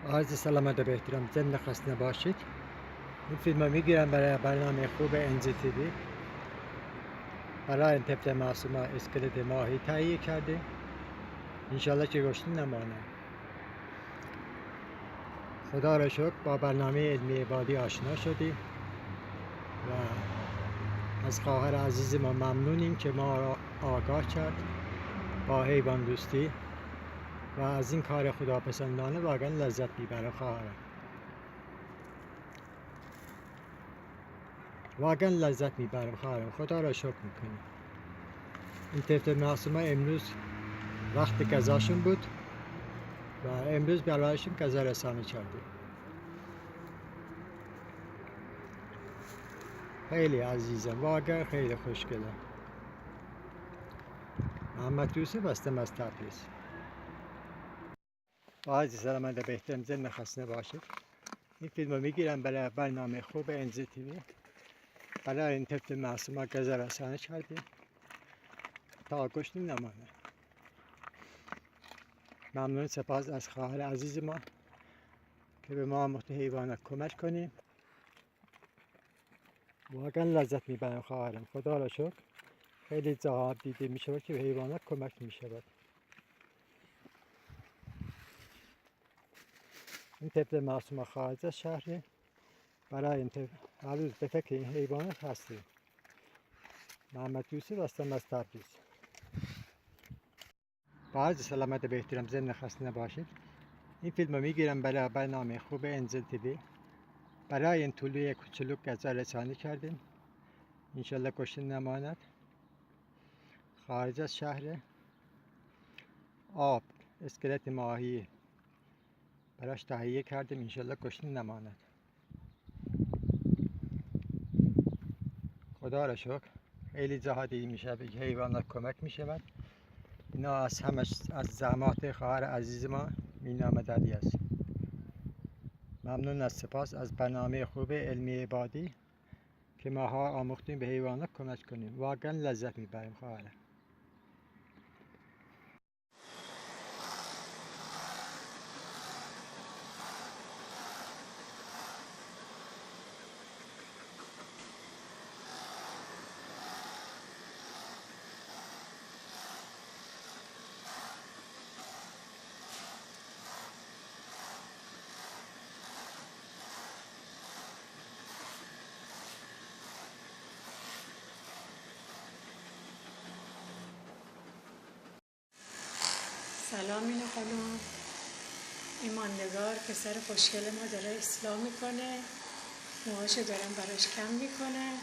عرض سلامت و احترام، ضمن خسته نباشید. این فیلم رو میگیرم برای برنامه خوب انزی تیوی. برای این طفل معصومه اسکلت ماهی تهیه کرده، انشالله که گشنه نمانه. خدا را شکر با برنامه علمی عبادی آشنا شدیم و از خواهر عزیز ما ممنونیم که ما را آگاه کرد با حیوان دوستی و از این کار خداپسندانه واقعا لذت میبرم. خواهرم واقعا لذت میبرم. خواهرم خدا را شکر میکنیم. این طفل معصومه امروز وقت غذاشون بود و امروز برایشون غذا رسانی کردیم. خیلی عزیزم، واقعا خیلی خوشگله. محمد یوسف هستم از تبریز. با عزیز سلامت و بهترین ضمن خسته نباشید. این فیلم رو میگیرم برای برنامه خوب انزی تیوی. برای این طفل معصومه غذا رسانی کردیم تا گشنه نمانه. ممنون، سپاس از خواهر عزیز ما که به ما مخت حیوانات کمک کنیم. واقعا لذت میبرم خواهرم. خدا را شکر خیلی جاها دیده میشود که به حیوانات کمک میشود. این طفل معصومه خارج از شهر. برای این طفل هر روز به فکر این حیوانات هستیم. محمد یوسف هستم از تبریز. با عرض سلامت به احترام، ضمن خسته نباشید. این فیلم رو میگیرم برای برنامه خوب انزل تیوی. برای این طلوع کوچولو غذا رسانی کردیم، انشالله گشنه نماند. خارج از شهر. آب اسکلت ماهی براش تهیه کردیم، انشالله گشنه نماند. خدا را شکر خیلی جاها دیده میشه به حیوانات کمک میشود. اینا از همش از زحمات خواهر عزیز ما مینا مددی است. ممنون، از سپاس از برنامه خوب علمی عبادی که ماها آموختیم به حیوانات کمک کنیم. واقعا لذت میبریم خواهر. سلام اینو خانم. ایماندگار پسر خوشگل ما داره اصلاح میکنه، موهاشو دارم براش کم میکنه.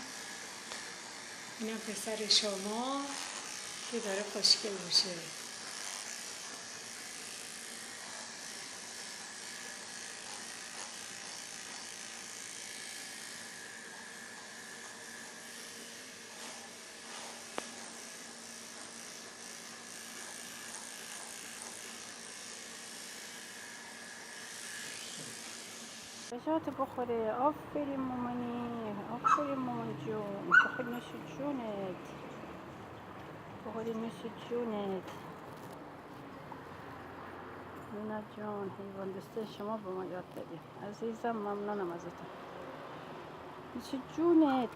اینم پسر شما که داره خوشگل میشه. بجات بخوره. آفرین مامانی، آفرین مامان جون. بخور نوش جونت، بخوری نوش جونت. مینا جون حیوان دوسته شما به ما یاد دادیم عزیزم. ممنونم ازتون. نوش جونت.